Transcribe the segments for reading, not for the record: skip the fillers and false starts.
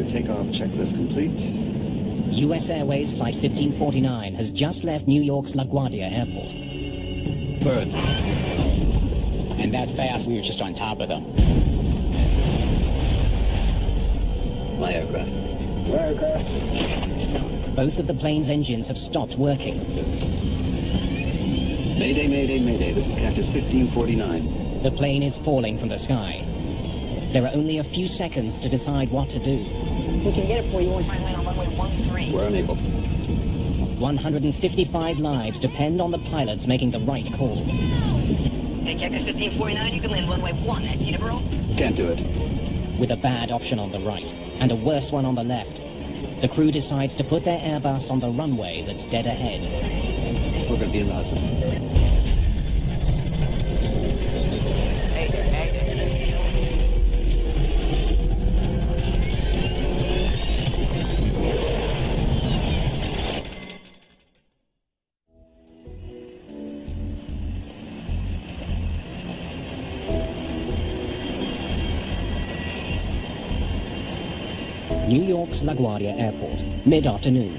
takeoff checklist complete. US Airways Flight 1549 has just left New York's LaGuardia Airport. Birds. And that fast, we were just on top of them. My aircraft. My aircraft. Both of the plane's engines have stopped working. Mayday, mayday, mayday. This is Cactus 1549. The plane is falling from the sky. There are only a few seconds to decide what to do. We can get it for you and try and land on runway 13. We're unable. 155 lives depend on the pilots making the right call. Hey, Cactus 1549, you can land runway 1 at Peterborough. Can't do it. With a bad option on the right and a worse one on the left, the crew decides to put their Airbus on the runway that's dead ahead. We're going to be in the Hudson. New York's LaGuardia Airport, mid-afternoon.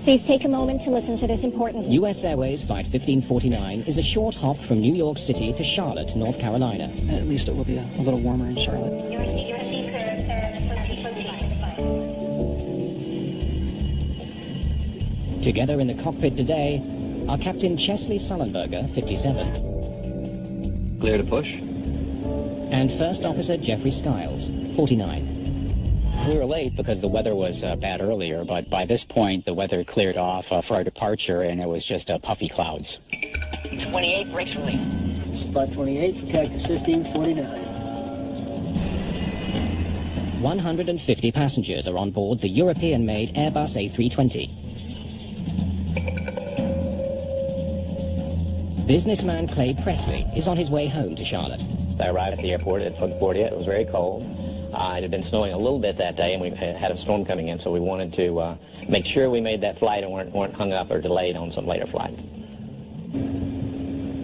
Please take a moment to listen to this important... US Airways Flight 1549 is a short hop from New York City to Charlotte, North Carolina. At least it will be a little warmer in Charlotte. Your seat, sir, 2020. Together in the cockpit today are Captain Chesley Sullenberger, 57. Clear to push. And First Officer Jeffrey Skiles, 49. We were late because the weather was bad earlier, but by this point the weather cleared off for our departure and it was just puffy clouds. 28, brakes released. Spot 28 for Cactus 1549. 150 passengers are on board the European-made Airbus A320. Businessman Clay Presley is on his way home to Charlotte. I arrived at the airport at LaGuardia. It was very cold. It had been snowing a little bit that day, and we had a storm coming in, so we wanted to make sure we made that flight and weren't hung up or delayed on some later flights.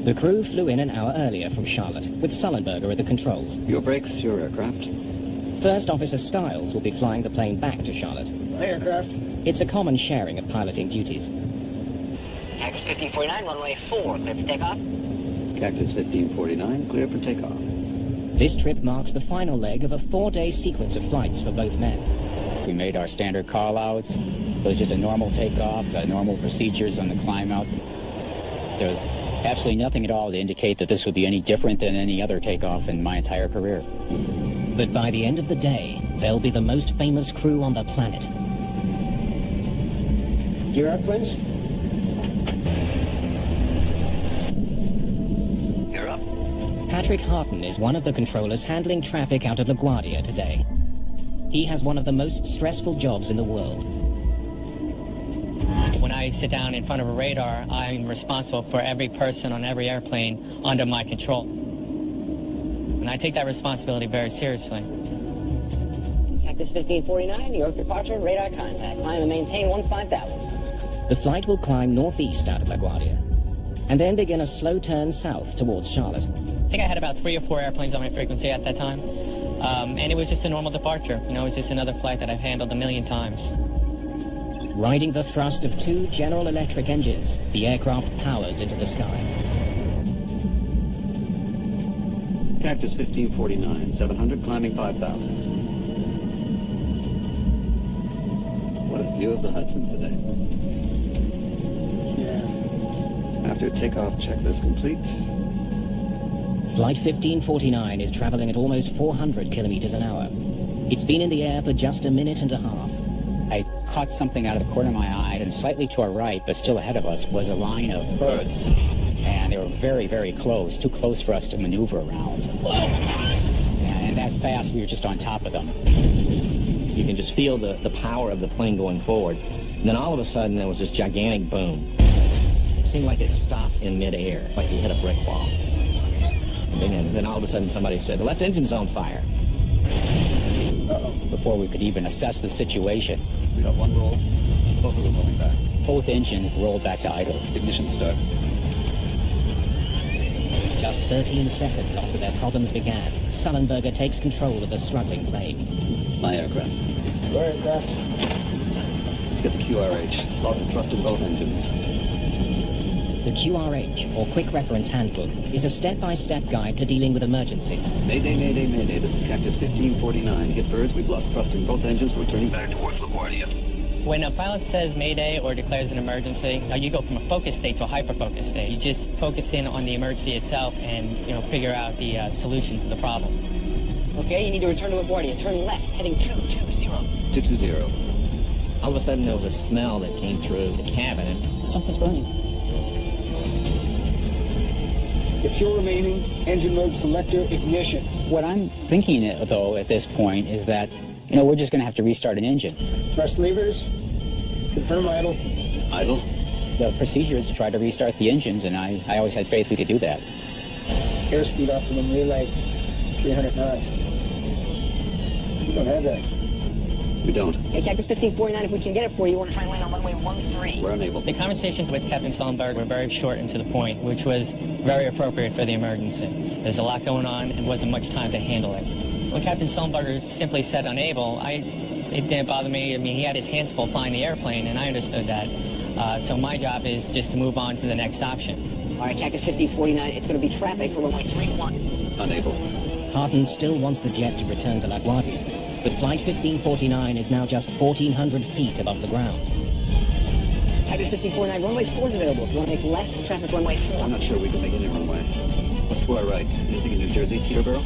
The crew flew in an hour earlier from Charlotte, with Sullenberger at the controls. Your brakes, your aircraft. First Officer Skiles will be flying the plane back to Charlotte. My aircraft. It's a common sharing of piloting duties. Cactus 1549, runway 4, clear for takeoff. Cactus 1549, clear for takeoff. This trip marks the final leg of a 4-day sequence of flights for both men. We made our standard call-outs. It was just a normal takeoff, normal procedures on the climb-out. There was absolutely nothing at all to indicate that this would be any different than any other takeoff in my entire career. But by the end of the day, they'll be the most famous crew on the planet. Gear up, please. You're up. Patrick Harton is one of the controllers handling traffic out of LaGuardia today. He has one of the most stressful jobs in the world. When I sit down in front of a radar, I'm responsible for every person on every airplane under my control. And I take that responsibility very seriously. Cactus 1549, New York departure, radar contact. Climb and maintain 15,000. The flight will climb northeast out of LaGuardia, and then begin a slow turn south towards Charlotte. I think I had about 3 or 4 airplanes on my frequency at that time. And it was just a normal departure. You know, it was just another flight that I've handled a million times. Riding the thrust of 2 General Electric engines, the aircraft powers into the sky. Cactus 1549, 700, climbing 5,000. What a view of the Hudson today. Yeah. After takeoff checklist complete. Flight 1549 is traveling at almost 400 kilometers an hour. It's been in the air for just a minute and a half. I caught something out of the corner of my eye, and slightly to our right, but still ahead of us, was a line of birds. And they were very, very close, too close for us to maneuver around. And that fast, we were just on top of them. You can just feel the power of the plane going forward. And then all of a sudden, there was this gigantic boom. It seemed like it stopped in midair, like you hit a brick wall. And then all of a sudden, somebody said, "The left engine's on fire." Before we could even assess the situation, We got one roll, both of them rolling back. both engines rolled back to idle. Ignition start. Just 13 seconds after their problems began, Sullenberger takes control of the struggling plane. My aircraft. Your aircraft. Get the QRH. Loss of thrust in both engines. The QRH, or Quick Reference Handbook, is a step-by-step guide to dealing with emergencies. Mayday, mayday, mayday. This is Cactus 1549. Hit birds. We've lost thrust in both engines. We're turning back towards LaGuardia. When a pilot says Mayday or declares an emergency, you go from a focus state to a hyper-focus state. You just focus in on the emergency itself and, figure out the solution to the problem. Okay, you need to return to LaGuardia. Turn left, heading 220. 220. All of a sudden, there was a smell that came through the cabin. And Something's burning. The fuel remaining, engine mode selector, ignition. What I'm thinking, though, at this point is that, we're just going to have to restart an engine. Thrust levers. Confirm idle. Idle. The procedure is to try to restart the engines, and I always had faith we could do that. Airspeed optimum relay, 300 knots. We don't have that. We don't. Hey, Cactus 1549, if we can get it for you, you want to try and land on runway 13. We're unable. The conversations with Captain Sullenberg were very short and to the point, which was very appropriate for the emergency. There's a lot going on and wasn't much time to handle it. When Captain Sullenberger simply said unable, it didn't bother me. I mean, he had his hands full flying the airplane, and I understood that. So my job is just to move on to the next option. All right, Cactus 1549, it's going to be traffic for runway 31. Unable. Hudson still wants the jet to return to LaGuardia, but Flight 1549 is now just 1,400 feet above the ground. Cactus 1549, runway 4 is available. If you want to make left, traffic runway 4. I'm not sure we can make any runway. What's to our right? Anything in New Jersey, Teterboro?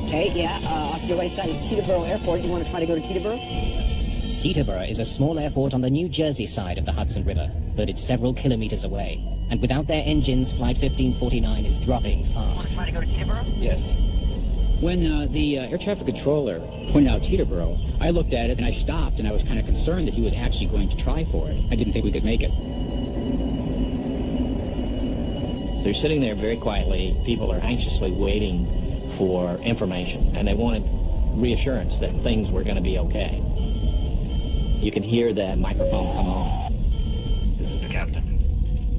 Okay, yeah, off to your right side is Teterboro Airport. You want to try to go to Teterboro? Teterboro is a small airport on the New Jersey side of the Hudson River, but it's several kilometers away. And without their engines, Flight 1549 is dropping fast. Try to go to Teterboro? Yes. When the air traffic controller pointed out Teterboro, I looked at it and I stopped, and I was kind of concerned that he was actually going to try for it. I didn't think we could make it. so you're sitting there very quietly. People are anxiously waiting for information, and they wanted reassurance that things were going to be okay. You could hear that microphone come on. This is the captain.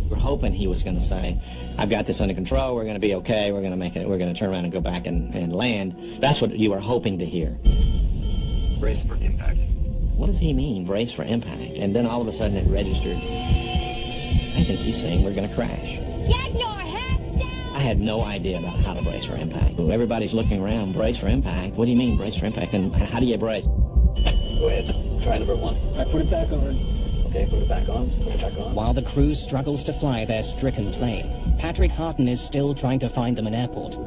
We're hoping he was going to say, I've got this under control, we're going to be okay, we're going to make it, we're going to turn around and go back and land. That's what you were hoping to hear. Brace for impact. What does he mean, brace for impact? And then all of a sudden it registered. I think he's saying we're going to crash. Get your heads down! I had no idea about how to brace for impact. Everybody's looking around, brace for impact. What do you mean, brace for impact? And how do you brace? Go ahead. Try number 1. I put it back on. Okay, put it back on. Put it back on. While the crew struggles to fly their stricken plane, Patrick Hudson is still trying to find them an airport.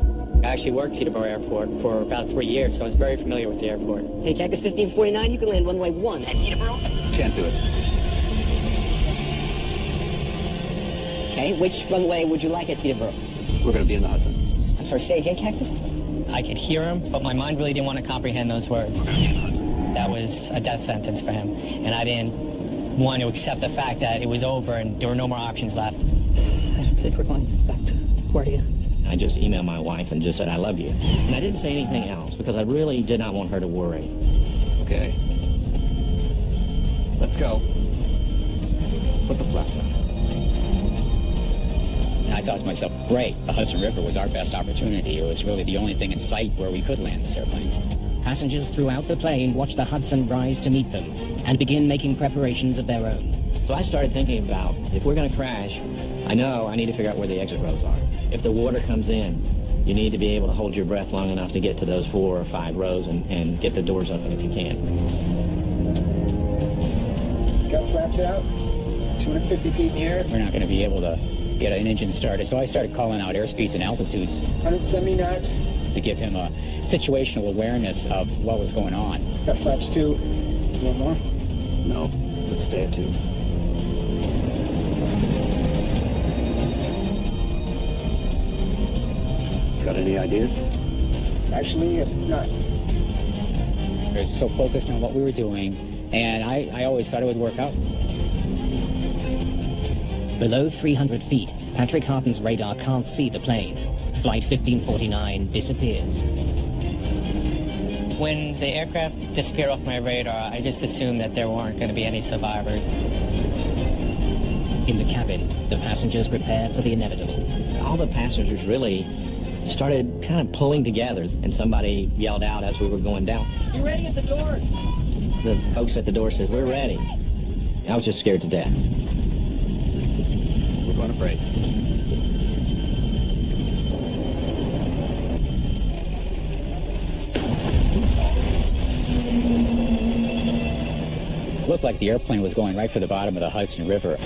I actually worked Teterboro Airport for about 3 years, so I was very familiar with the airport. Hey, Cactus 1549, you can land runway 1 at Teterboro. Can't do it. Okay, which runway would you like at Teterboro? We're going to be in the Hudson. I'm sorry, say again, Cactus? I could hear him, but my mind really didn't want to comprehend those words. We're going to be in the Hudson. That was a death sentence for him, and I didn't want to accept the fact that it was over and there were no more options left. I think we're going back to LaGuardia. I just emailed my wife and just said, I love you. And I didn't say anything else because I really did not want her to worry. Okay. Let's go. Put the flaps on. And I thought to myself, great, the Hudson River was our best opportunity. It was really the only thing in sight where we could land this airplane. Passengers throughout the plane watch the Hudson rise to meet them and begin making preparations of their own. So I started thinking about, if we're going to crash, I know I need to figure out where the exit rows are. If the water comes in, you need to be able to hold your breath long enough to get to those 4 or 5 rows and get the doors open if you can. Got flaps out. 250 feet in the air. We're not going to be able to get an engine started, so I started calling out airspeeds and altitudes 170 knots. to give him a situational awareness of what was going on. Got flaps 2. One more. No. Let's stay at 2. Got any ideas? Actually, not. We were so focused on what we were doing, and I always thought it would work out. Below 300 feet, Patrick Hudson's radar can't see the plane. Flight 1549 disappears. When the aircraft disappeared off my radar, I just assumed that there weren't going to be any survivors. In the cabin, the passengers prepare for the inevitable. All the passengers really started kind of pulling together, and somebody yelled out as we were going down, "You ready at the doors?" The folks at the door says, "We're ready." I was just scared to death. We're going to brace. It looked like the airplane was going right for the bottom of the Hudson River.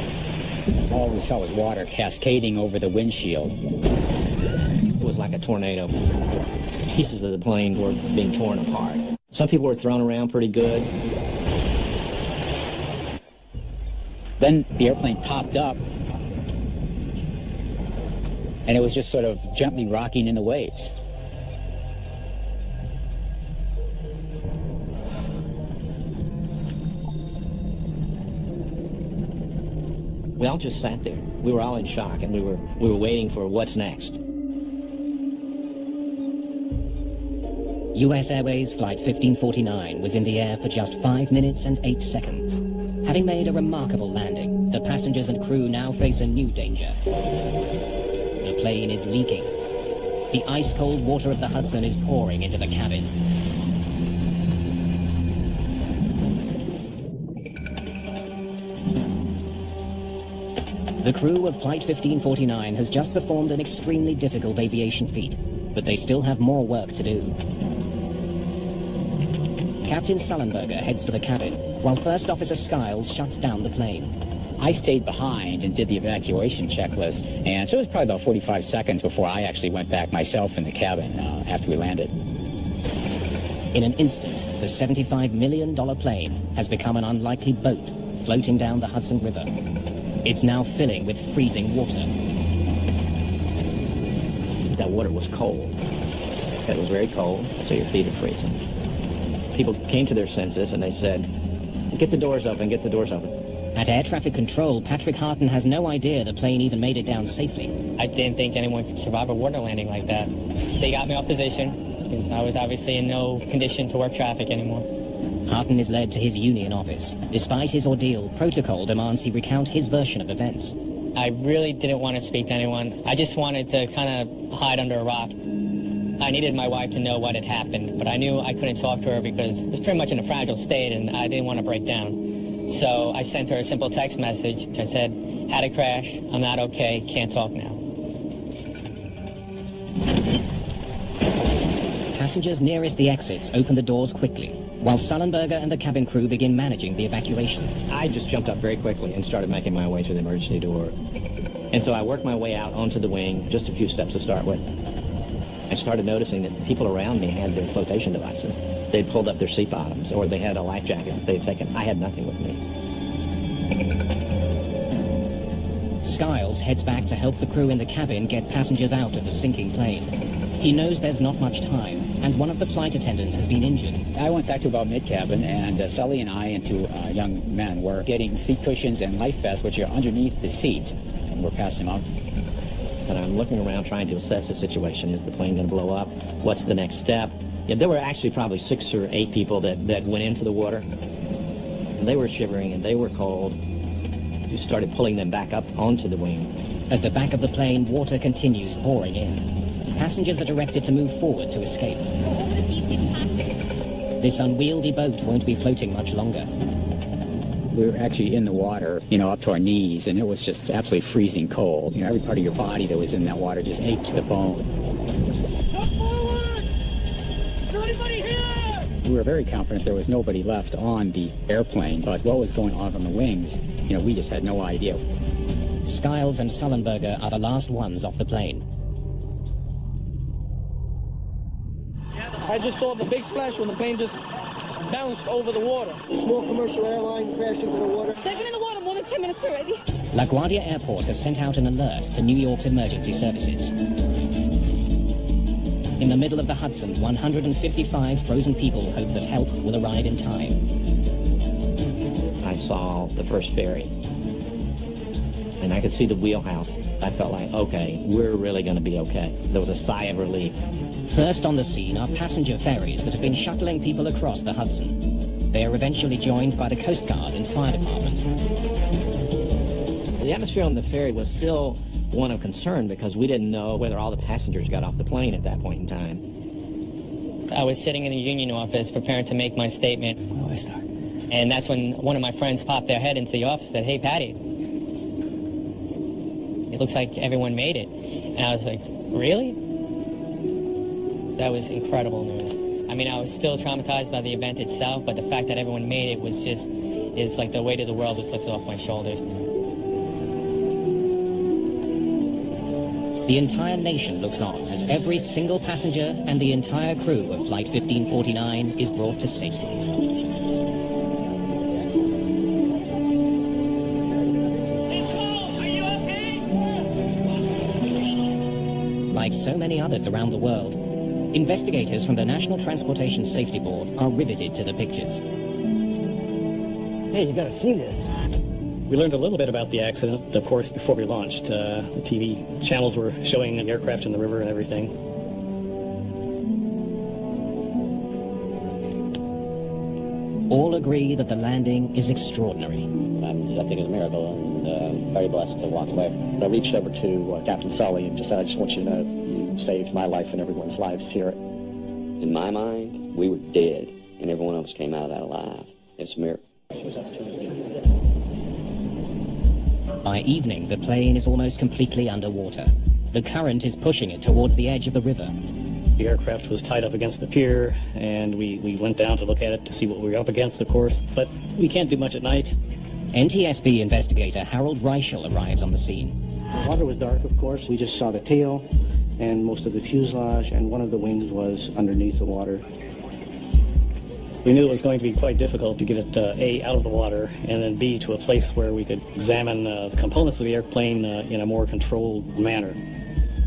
All we saw was water cascading over the windshield. It was like a tornado. Pieces of the plane were being torn apart. Some people were thrown around pretty good. Then the airplane popped up, and it was just sort of gently rocking in the waves. We all just sat there. We were all in shock, and we were waiting for what's next. US Airways Flight 1549 was in the air for just 5 minutes and 8 seconds. Having made a remarkable landing, the passengers and crew now face a new danger. The plane is leaking. The ice-cold water of the Hudson is pouring into the cabin. The crew of Flight 1549 has just performed an extremely difficult aviation feat, but they still have more work to do. Captain Sullenberger heads for the cabin, while First Officer Skiles shuts down the plane. I stayed behind and did the evacuation checklist, and so it was probably about 45 seconds before I actually went back myself in the cabin after we landed. In an instant, the $75 million plane has become an unlikely boat floating down the Hudson River. It's now filling with freezing water. That water was cold. It was very cold, so your feet are freezing. People came to their senses and they said, "Get the doors open, get the doors open." At air traffic control, Patrick Harton has no idea the plane even made it down safely. I didn't think anyone could survive a water landing like that. They got me off position because I was obviously in no condition to work traffic anymore. Harton is led to his union office. Despite his ordeal, protocol demands he recount his version of events. I really didn't want to speak to anyone. I just wanted to kind of hide under a rock. I needed my wife to know what had happened, but I knew I couldn't talk to her because it was pretty much in a fragile state and I didn't want to break down. So I sent her a simple text message. I said, "Had a crash, I'm not okay, can't talk now." Passengers nearest the exits open the doors quickly, while Sullenberger and the cabin crew begin managing the evacuation. I just jumped up very quickly and started making my way to the emergency door. And so I worked my way out onto the wing, just a few steps to start with. I started noticing that people around me had their flotation devices. They'd pulled up their seat bottoms, or they had a life jacket they'd taken. I had nothing with me. Skiles heads back to help the crew in the cabin get passengers out of the sinking plane. He knows there's not much time, and one of the flight attendants has been injured. I went back to about mid-cabin, and Sully and I and two young men were getting seat cushions and life vests, which are underneath the seats, and we're passing them out. And I'm looking around trying to assess the situation. Is the plane going to blow up? What's the next step? Yeah, there were actually probably 6 or 8 people that went into the water. And they were shivering and they were cold. We started pulling them back up onto the wing. At the back of the plane, water continues pouring in. Passengers are directed to move forward to escape. This unwieldy boat won't be floating much longer. We were actually in the water, up to our knees, and it was just absolutely freezing cold. Every part of your body that was in that water just ached to the bone. Come forward! Is there anybody here? We were very confident there was nobody left on the airplane, but what was going on the wings, we just had no idea. Skiles and Sullenberger are the last ones off the plane. I just saw the big splash when the plane just bounced over the water. Small commercial airline crashed into the water. They've been in the water more than 10 minutes already. LaGuardia Airport has sent out an alert to New York's emergency services. In the middle of the Hudson, 155 frozen people hope that help will arrive in time. I saw the first ferry, and I could see the wheelhouse. I felt like, okay, we're really going to be okay. There was a sigh of relief. First on the scene are passenger ferries that have been shuttling people across the Hudson. They are eventually joined by the Coast Guard and fire department. The atmosphere on the ferry was still one of concern because we didn't know whether all the passengers got off the plane at that point in time. I was sitting in the union office preparing to make my statement. Oh, I start. And that's when one of my friends popped their head into the office and said, "Hey, Patty, it looks like everyone made it." And I was like, "Really?" That was incredible news. I mean, I was still traumatized by the event itself, but the fact that everyone made it was just, is like the weight of the world was lifted off my shoulders. The entire nation looks on as every single passenger and the entire crew of Flight 1549 is brought to safety. Like so many others around the world, investigators from the National Transportation Safety Board are riveted to the pictures. Hey, you gotta see this. We learned a little bit about the accident, of course, before we launched. The TV channels were showing an aircraft in the river and everything. All agree that the landing is extraordinary. I think it's a miracle, and very blessed to walk away. I reached over to Captain Sully and just said, "I just want you to know you saved my life and everyone's lives here." In my mind, we were dead, and every one of us came out of that alive. It's a miracle. By evening, the plane is almost completely underwater. The current is pushing it towards the edge of the river. The aircraft was tied up against the pier, and we went down to look at it to see what we were up against, of course. But we can't do much at night. NTSB investigator Harold Reichel arrives on the scene. The water was dark, of course. We just saw the tail and most of the fuselage, and one of the wings was underneath the water. We knew it was going to be quite difficult to get it, A, out of the water, and then B, to a place where we could examine the components of the airplane in a more controlled manner.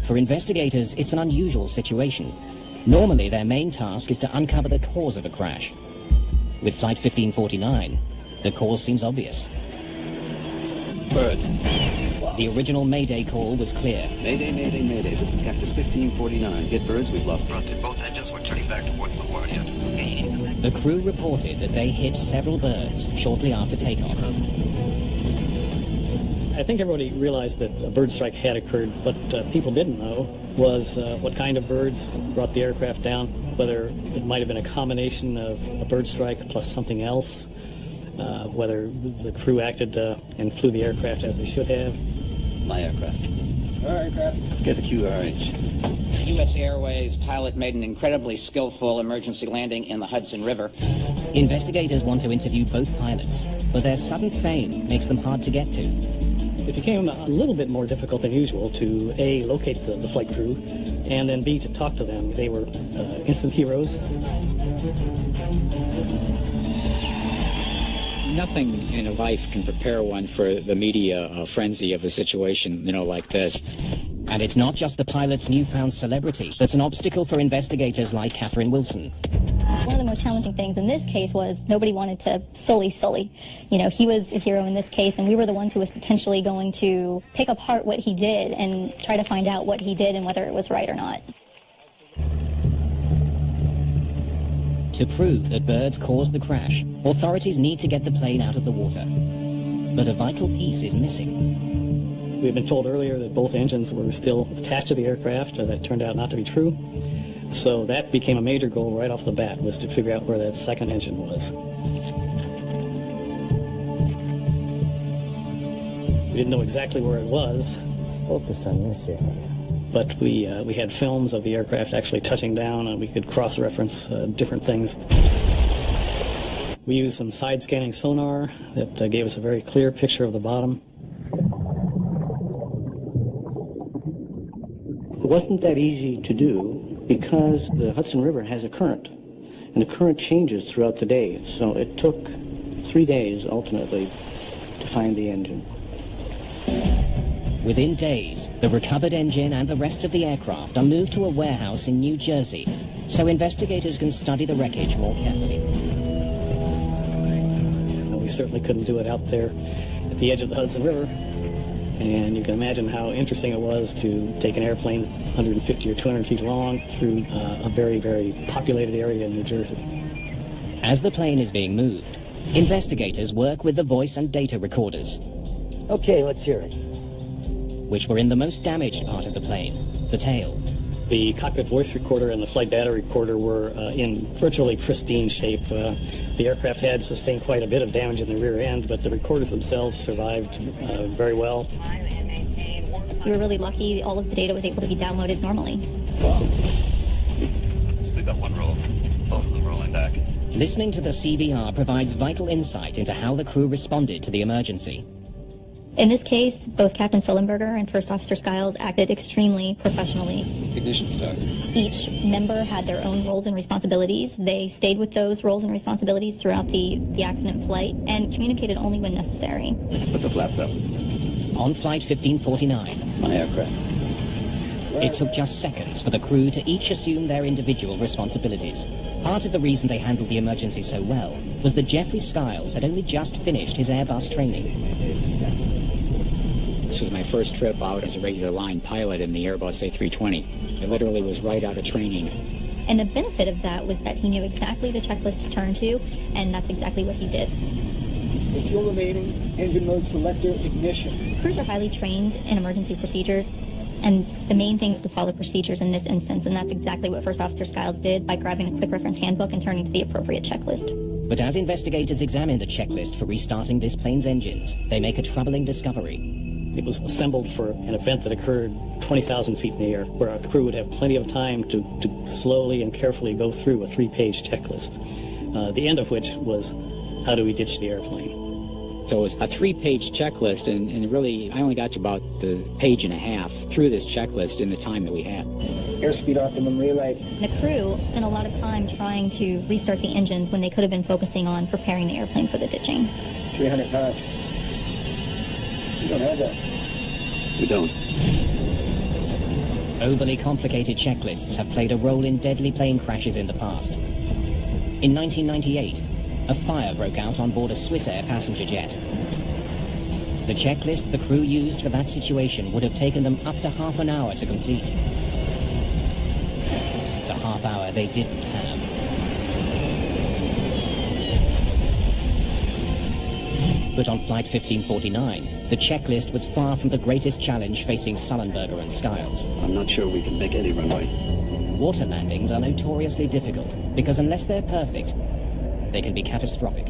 For investigators, it's an unusual situation. Normally, their main task is to uncover the cause of the crash. With Flight 1549, the cause seems obvious. Birds. The original Mayday call was clear. Mayday, Mayday, Mayday. This is Cactus 1549. Get birds, we've lost thrust in both engines. We're turning back towards LaGuardia. The crew reported that they hit several birds shortly after takeoff. I think everybody realized that a bird strike had occurred. What people didn't know was what kind of birds brought the aircraft down, whether it might have been a combination of a bird strike plus something else, whether the crew acted and flew the aircraft as they should have. My aircraft. Our aircraft. Get the QRH. U.S. Airways pilot made an incredibly skillful emergency landing in the Hudson River. Investigators want to interview both pilots, but their sudden fame makes them hard to get to. It became a little bit more difficult than usual to, A, locate the flight crew, and then, B, to talk to them. They were instant heroes. Nothing in life can prepare one for the media frenzy of a situation, like this. And it's not just the pilot's newfound celebrity that's an obstacle for investigators like Catherine Wilson. One of the most challenging things in this case was nobody wanted to sully Sully. He was a hero in this case, and we were the ones who was potentially going to pick apart what he did and try to find out what he did and whether it was right or not. To prove that birds caused the crash, authorities need to get the plane out of the water. But a vital piece is missing. We had been told earlier that both engines were still attached to the aircraft. That turned out not to be true. So that became a major goal right off the bat, was to figure out where that second engine was. We didn't know exactly where it was. Let's focus on this area. But we had films of the aircraft actually touching down, and we could cross-reference different things. We used some side-scanning sonar that gave us a very clear picture of the bottom. It wasn't that easy to do because the Hudson River has a current, and the current changes throughout the day. So it took 3 days, ultimately, to find the engine. Within days, the recovered engine and the rest of the aircraft are moved to a warehouse in New Jersey, so investigators can study the wreckage more carefully. We certainly couldn't do it out there at the edge of the Hudson River. And you can imagine how interesting it was to take an airplane 150 or 200 feet long through a very, very populated area in New Jersey. As the plane is being moved, investigators work with the voice and data recorders. Okay, let's hear it. which were in the most damaged part of the plane, the tail. The cockpit voice recorder and the flight data recorder were in virtually pristine shape. The aircraft had sustained quite a bit of damage in the rear end, but the recorders themselves survived very well. We were really lucky. All of the data was able to be downloaded normally. We've got one roll, both of them rolling back. Listening to the CVR provides vital insight into how the crew responded to the emergency. In this case, both Captain Sullenberger and First Officer Skiles acted extremely professionally. Ignition started. Each member had their own roles and responsibilities. They stayed with those roles and responsibilities throughout the accident flight and communicated only when necessary. Put the flaps up. On Flight 1549, My aircraft. it took just seconds for the crew to each assume their individual responsibilities. Part of the reason they handled the emergency so well was that Jeffrey Skiles had only just finished his Airbus training. This was my first trip out as a regular line pilot in the Airbus A320. I literally was right out of training. And the benefit of that was that he knew exactly the checklist to turn to, and that's exactly what he did. With fuel remaining, engine mode selector, ignition. Crews are highly trained in emergency procedures, and the main thing is to follow procedures in this instance, and that's exactly what First Officer Skiles did by grabbing a quick reference handbook and turning to the appropriate checklist. But as investigators examine the checklist for restarting this plane's engines, they make a troubling discovery. It was assembled for an event that occurred 20,000 feet in the air, where our crew would have plenty of time to slowly and carefully go through a 3-page checklist, the end of which was, how do we ditch the airplane? So it was a 3-page checklist, and really, I only got to about the page and a half through this checklist in the time that we had. Airspeed optimum relay. The crew spent a lot of time trying to restart the engines when they could have been focusing on preparing the airplane for the ditching. 300 knots. We don't have that. We don't. Overly complicated checklists have played a role in deadly plane crashes in the past. In 1998, a fire broke out on board a Swissair passenger jet. The checklist the crew used for that situation would have taken them up to half an hour to complete. It's a half hour they didn't have. But on Flight 1549, the checklist was far from the greatest challenge facing Sullenberger and Skiles. I'm not sure we can make any runway. Water landings are notoriously difficult because unless they're perfect, they can be catastrophic.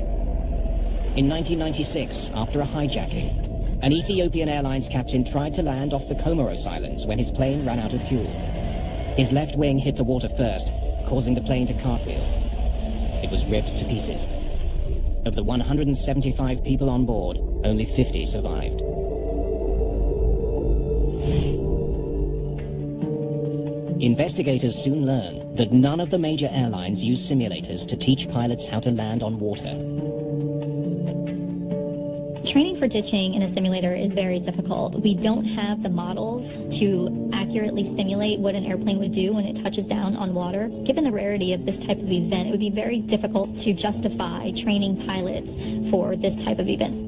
In 1996, after a hijacking, an Ethiopian Airlines captain tried to land off the Comoros Islands when his plane ran out of fuel. His left wing hit the water first, causing the plane to cartwheel. It was ripped to pieces. Of the 175 people on board, only 50 survived. Investigators soon learned that none of the major airlines use simulators to teach pilots how to land on water. Training for ditching in a simulator is very difficult. We don't have the models to accurately simulate what an airplane would do when it touches down on water. Given the rarity of this type of event, it would be very difficult to justify training pilots for this type of event.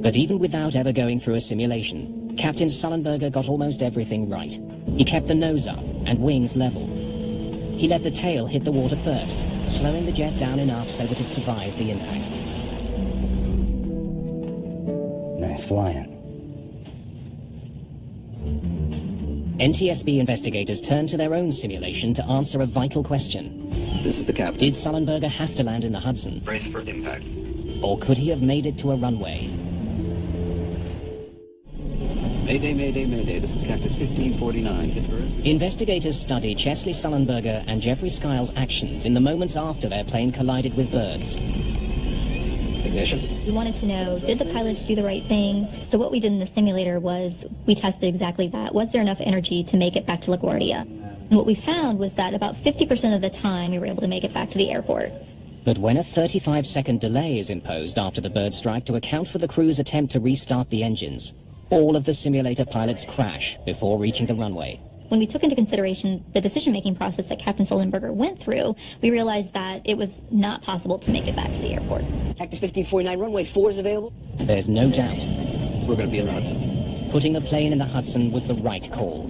But even without ever going through a simulation, Captain Sullenberger got almost everything right. He kept the nose up and wings level. He let the tail hit the water first, slowing the jet down enough so that it survived the impact. Nice flying. NTSB investigators turned to their own simulation to answer a vital question. This is the captain. Did Sullenberger have to land in the Hudson? Brace for impact. Or could he have made it to a runway? Mayday, Mayday, Mayday. This is Cactus 1549. Hit Earth. Investigators studied Chesley Sullenberger and Jeffrey Skiles' actions in the moments after their plane collided with birds. Ignition. We wanted to know, did the pilots do the right thing? So what we did in the simulator was we tested exactly that. Was there enough energy to make it back to LaGuardia? And what we found was that about 50% of the time we were able to make it back to the airport. But when a 35-second delay is imposed after the bird strike to account for the crew's attempt to restart the engines, all of the simulator pilots crash before reaching the runway. When we took into consideration the decision-making process that Captain Sullenberger went through, we realized that it was not possible to make it back to the airport. Cactus 1549, runway 4 is available? There's no doubt. We're going to be in the Hudson. Putting the plane in the Hudson was the right call.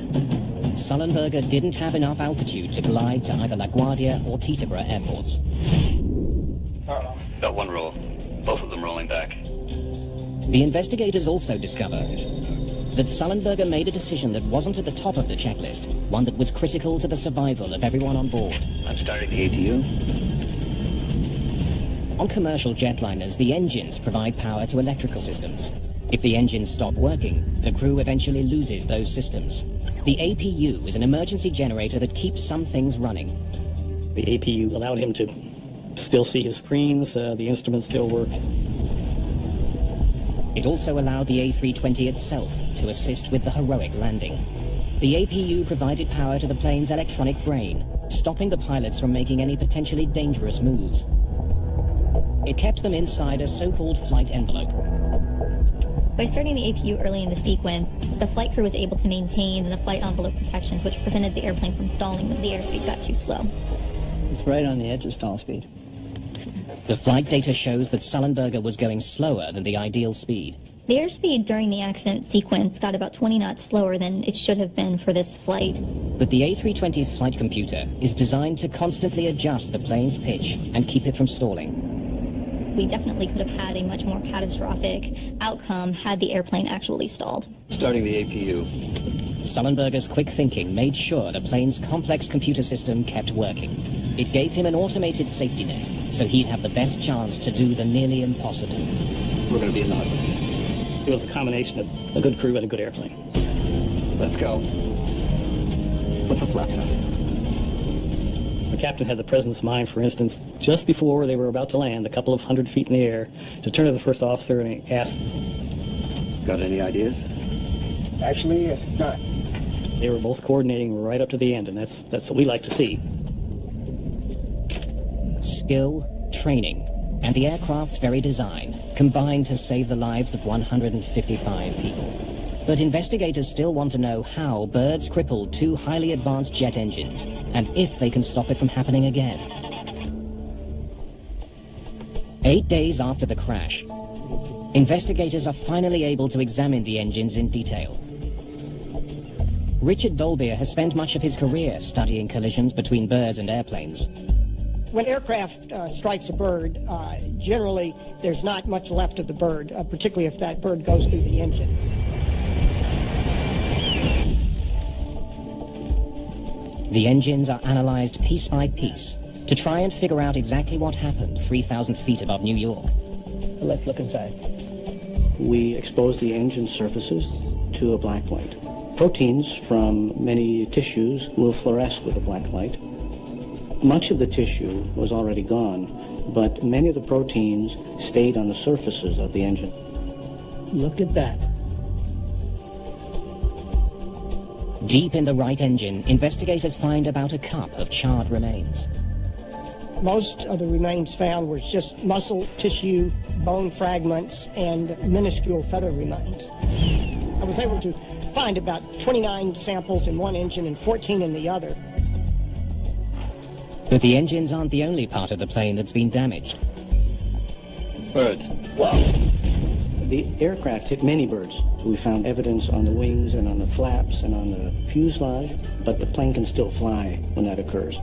Sullenberger didn't have enough altitude to glide to either LaGuardia or Teterboro airports. Got one roll. Both of them rolling back. The investigators also discover that Sullenberger made a decision that wasn't at the top of the checklist, one that was critical to the survival of everyone on board. I'm starting the APU. On commercial jetliners, the engines provide power to electrical systems. If the engines stop working, the crew eventually loses those systems. The APU is an emergency generator that keeps some things running. The APU allowed him to still see his screens, the instruments still work. It also allowed the A320 itself to assist with the heroic landing. The APU provided power to the plane's electronic brain, stopping the pilots from making any potentially dangerous moves. It kept them inside a so-called flight envelope. By starting the APU early in the sequence, the flight crew was able to maintain the flight envelope protections, which prevented the airplane from stalling when the airspeed got too slow. It's right on the edge of stall speed. The flight data shows that Sullenberger was going slower than the ideal speed. The airspeed during the accident sequence got about 20 knots slower than it should have been for this flight. But the A320's flight computer is designed to constantly adjust the plane's pitch and keep it from stalling. We definitely could have had a much more catastrophic outcome had the airplane actually stalled. Starting the APU. Sullenberger's quick thinking made sure the plane's complex computer system kept working. It gave him an automated safety net, so he'd have the best chance to do the nearly impossible. We're going to be in the Hudson. It was a combination of a good crew and a good airplane. Let's go. Put the flaps on. The captain had the presence of mind, for instance, just before they were about to land, a couple of 100 feet in the air, to turn to the first officer and ask, Got any ideas? Actually, not. They were both coordinating right up to the end, and that's what we like to see. Skill, training, and the aircraft's very design combined to save the lives of 155 people. But investigators still want to know how birds crippled two highly advanced jet engines, and if they can stop it from happening again. 8 days after the crash, investigators are finally able to examine the engines in detail. Richard Dolbear has spent much of his career studying collisions between birds and airplanes. When aircraft strikes a bird, generally there's not much left of the bird, particularly if that bird goes through the engine. The engines are analyzed piece by piece to try and figure out exactly what happened 3,000 feet above New York. Let's look inside. We expose the engine surfaces to a black light. Proteins from many tissues will fluoresce with a black light. Much of the tissue was already gone, but many of the proteins stayed on the surfaces of the engine. Look at that. Deep in the right engine, investigators find about a cup of charred remains. Most of the remains found were just muscle tissue, bone fragments, and minuscule feather remains. I was able to find about 29 samples in one engine and 14 in the other. But the engines aren't the only part of the plane that's been damaged. Birds. Whoa! The aircraft hit many birds. We found evidence on the wings and on the flaps and on the fuselage, but the plane can still fly when that occurs.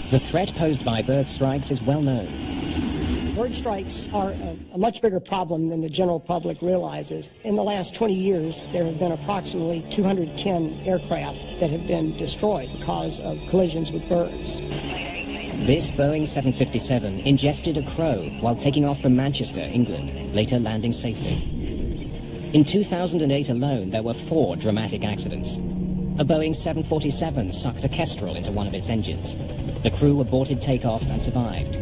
The threat posed by bird strikes is well known. Bird strikes are a much bigger problem than the general public realizes. In the last 20 years, there have been approximately 210 aircraft that have been destroyed because of collisions with birds. This Boeing 757 ingested a crow while taking off from Manchester, England, later landing safely. In 2008 alone, there were 4 dramatic accidents. A Boeing 747 sucked a kestrel into one of its engines. The crew aborted takeoff and survived.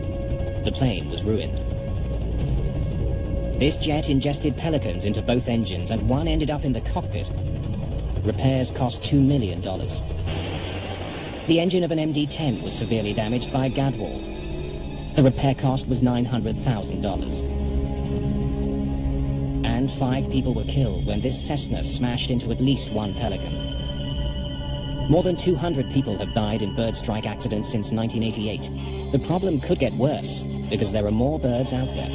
The plane was ruined. This jet ingested pelicans into both engines, and one ended up in the cockpit. Repairs cost $2 million. The engine of an MD-10 was severely damaged by a gadwall. The repair cost was $900,000. And 5 people were killed when this Cessna smashed into at least one pelican. More than 200 people have died in bird strike accidents since 1988. The problem could get worse because there are more birds out there.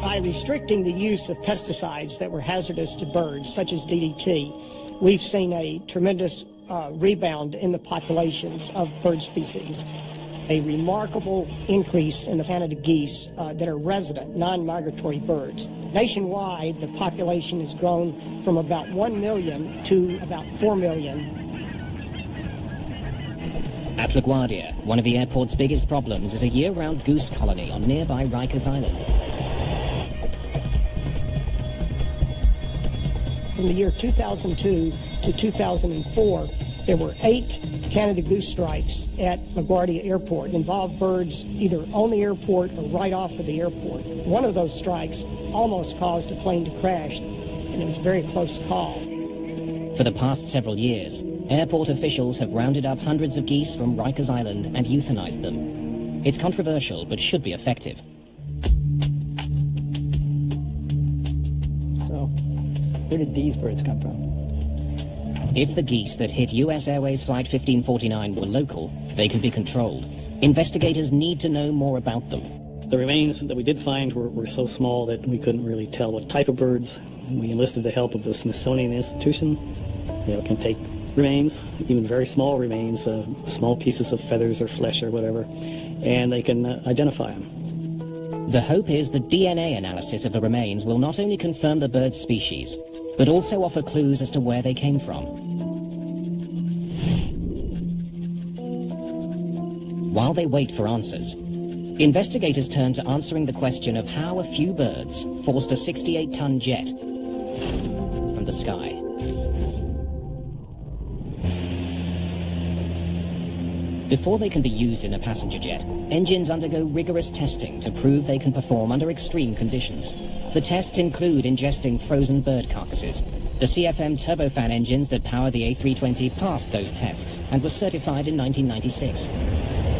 By restricting the use of pesticides that were hazardous to birds, such as DDT, we've seen a tremendous rebound in the populations of bird species. a remarkable increase in the Canada geese that are resident, non-migratory birds. Nationwide, the population has grown from about 1 million to about 4 million. At LaGuardia, one of the airport's biggest problems is a year-round goose colony on nearby Rikers Island. From the year 2002 to 2004, there were 8 Canada goose strikes at LaGuardia Airport, involved birds either on the airport or right off of the airport. One of those strikes almost caused a plane to crash, and it was a very close call. For the past several years, airport officials have rounded up hundreds of geese from Rikers Island and euthanized them. It's controversial, but should be effective. So, where did these birds come from? If the geese that hit US Airways Flight 1549 were local, they could be controlled. Investigators need to know more about them. The remains that we did find were so small that we couldn't really tell what type of birds. We enlisted the help of the Smithsonian Institution. They can take remains, even very small remains, small pieces of feathers or flesh or whatever, and they can identify them. The hope is the DNA analysis of the remains will not only confirm the bird's species, but also offer clues as to where they came from. While they wait for answers, investigators turn to answering the question of how a few birds forced a 68-ton jet from the sky. Before they can be used in a passenger jet, engines undergo rigorous testing to prove they can perform under extreme conditions. The tests include ingesting frozen bird carcasses. The CFM turbofan engines that power the A320 passed those tests and were certified in 1996.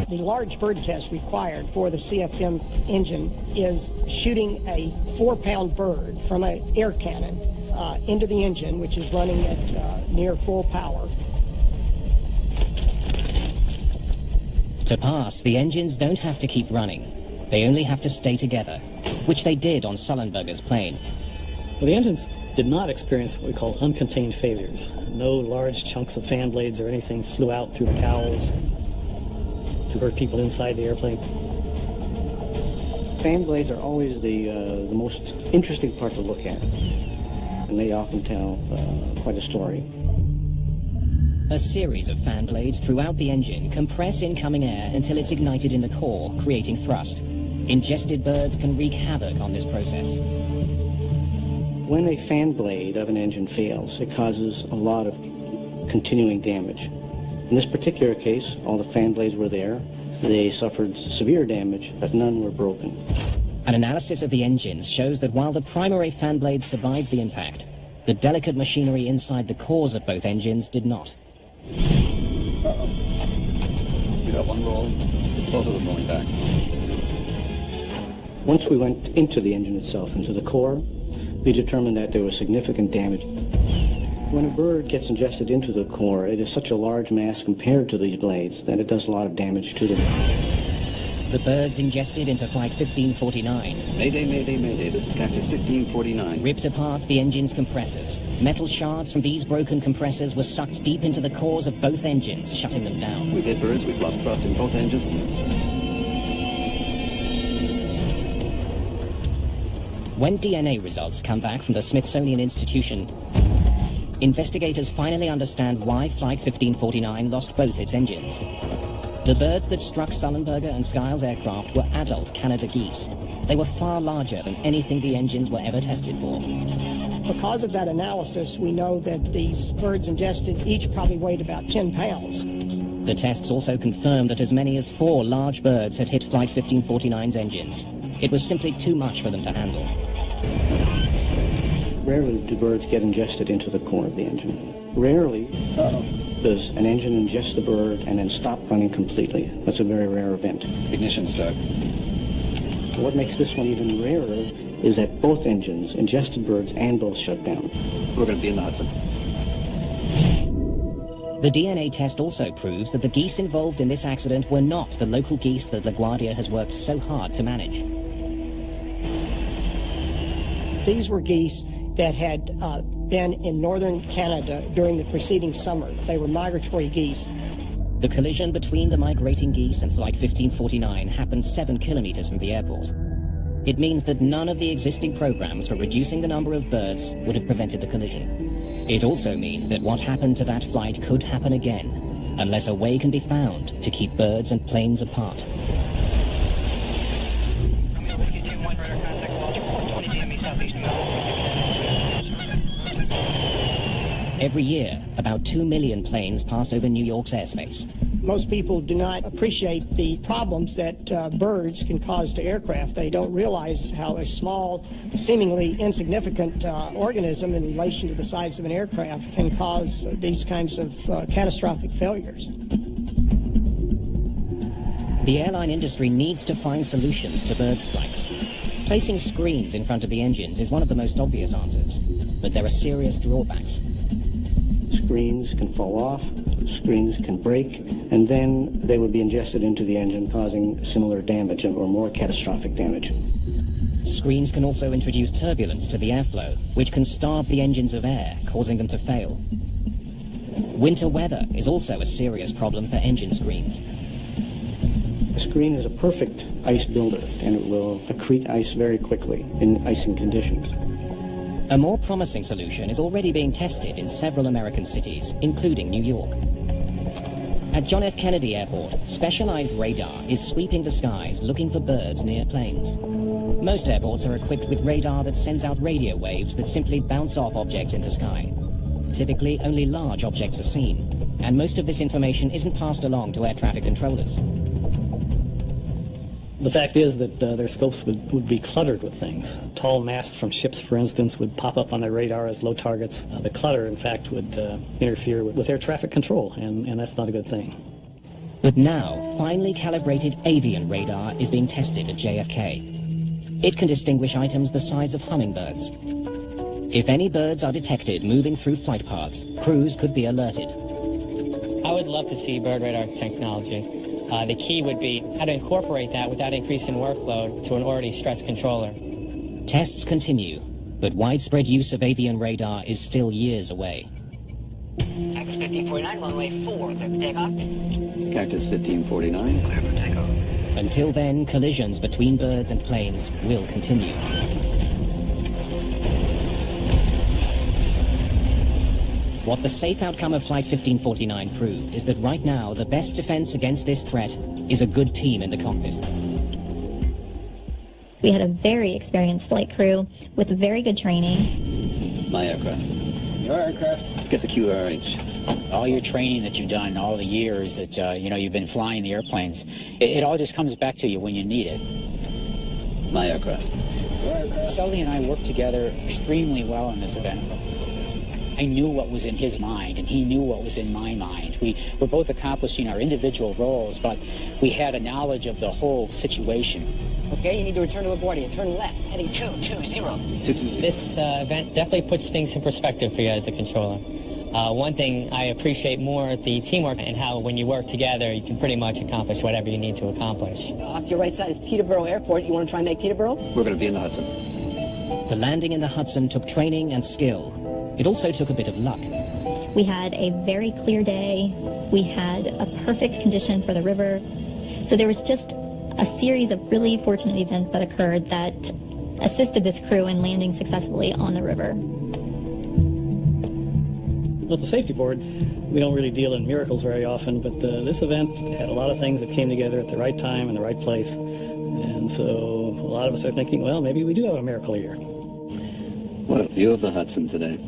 The large bird test required for the CFM engine is shooting a 4-pound bird from an air cannon into the engine, which is running at near full power. To pass, the engines don't have to keep running. They only have to stay together, which they did on Sullenberger's plane. Well, the engines did not experience what we call uncontained failures. No large chunks of fan blades or anything flew out through the cowls to hurt people inside the airplane. Fan blades are always the most interesting part to look at, and they often tell quite a story. A series of fan blades throughout the engine compress incoming air until it's ignited in the core, creating thrust. Ingested birds can wreak havoc on this process. When a fan blade of an engine fails, it causes a lot of continuing damage. In this particular case, all the fan blades were there. They suffered severe damage, but none were broken. An analysis of the engines shows that while the primary fan blades survived the impact, the delicate machinery inside the cores of both engines did not. Uh-oh. We got one rolling, both of them rolling back. Once we went into the engine itself, into the core, we determined that there was significant damage. When a bird gets ingested into the core, it is such a large mass compared to these blades that it does a lot of damage to them. The birds ingested into Flight 1549. Mayday, Mayday, Mayday. This is Cactus 1549. Ripped apart the engine's compressors. Metal shards from these broken compressors were sucked deep into the cores of both engines, shutting them down. We've hit birds. We've lost thrust in both engines. When DNA results come back from the Smithsonian Institution, investigators finally understand why Flight 1549 lost both its engines. The birds that struck Sullenberger and Skiles' aircraft were adult Canada geese. They were far larger than anything the engines were ever tested for. Because of that analysis, we know that these birds ingested each probably weighed about 10 pounds. The tests also confirmed that as many as 4 large birds had hit Flight 1549's engines. It was simply too much for them to handle. Rarely do birds get ingested into the core of the engine. Rarely does an engine ingest the bird and then stop running completely. That's a very rare event. Ignition stuck. What makes this one even rarer is that both engines ingested birds and both shut down. We're going to be in the Hudson. The DNA test also proves that the geese involved in this accident were not the local geese that LaGuardia has worked so hard to manage. These were geese that had been in northern Canada during the preceding summer. They were migratory geese. The collision between the migrating geese and Flight 1549 happened 7 kilometers from the airport. It means that none of the existing programs for reducing the number of birds would have prevented the collision. It also means that what happened to that flight could happen again, unless a way can be found to keep birds and planes apart. Every year, about 2 million planes pass over New York's airspace. Most people do not appreciate the problems that birds can cause to aircraft. They don't realize how a small, seemingly insignificant organism in relation to the size of an aircraft can cause these kinds of catastrophic failures. The airline industry needs to find solutions to bird strikes. Placing screens in front of the engines is one of the most obvious answers, but there are serious drawbacks. Screens can fall off, screens can break, and then they would be ingested into the engine, causing similar damage or more catastrophic damage. Screens can also introduce turbulence to the airflow, which can starve the engines of air, causing them to fail. Winter weather is also a serious problem for engine screens. A screen is a perfect ice builder, and it will accrete ice very quickly in icing conditions. A more promising solution is already being tested in several American cities, including New York. At John F. Kennedy Airport, specialized radar is sweeping the skies looking for birds near planes. Most airports are equipped with radar that sends out radio waves that simply bounce off objects in the sky. Typically, only large objects are seen, and most of this information isn't passed along to air traffic controllers. The fact is that their scopes would be cluttered with things. Tall masts from ships, for instance, would pop up on their radar as low targets. The clutter, in fact, would interfere with air traffic control, and that's not a good thing. But now, finely calibrated avian radar is being tested at JFK. It can distinguish items the size of hummingbirds. If any birds are detected moving through flight paths, crews could be alerted. I would love to see bird radar technology. The key would be how to incorporate that without increasing workload to an already stressed controller. Tests continue, but widespread use of avian radar is still years away. Cactus 1549, runway 4, clear for takeoff. Cactus 1549, clear for takeoff. Until then, collisions between birds and planes will continue. What the safe outcome of Flight 1549 proved is that right now, the best defense against this threat is a good team in the cockpit. We had a very experienced flight crew with very good training. my aircraft. Your aircraft? Get the QRH. All your training that you've done, all the years that, you've been flying the airplanes, it all just comes back to you when you need it. My aircraft. Sully and I worked together extremely well in this event. I knew what was in his mind, and he knew what was in my mind. We were both accomplishing our individual roles, but we had a knowledge of the whole situation. Okay, you need to return to LaGuardia. Turn left, heading 220. This event definitely puts things in perspective for you as a controller. One thing I appreciate more, the teamwork and how when you work together, you can pretty much accomplish whatever you need to accomplish. Off to your right side is Teterboro Airport. You want to try and make Teterboro? We're going to be in the Hudson. The landing in the Hudson took training and skill. It also took a bit of luck. We had a very clear day. We had a perfect condition for the river. So there was just a series of really fortunate events that occurred that assisted this crew in landing successfully on the river. With the safety board, we don't really deal in miracles very often, but this event had a lot of things that came together at the right time and the right place. And so a lot of us are thinking, well, maybe we do have a miracle here. What a view of the Hudson today.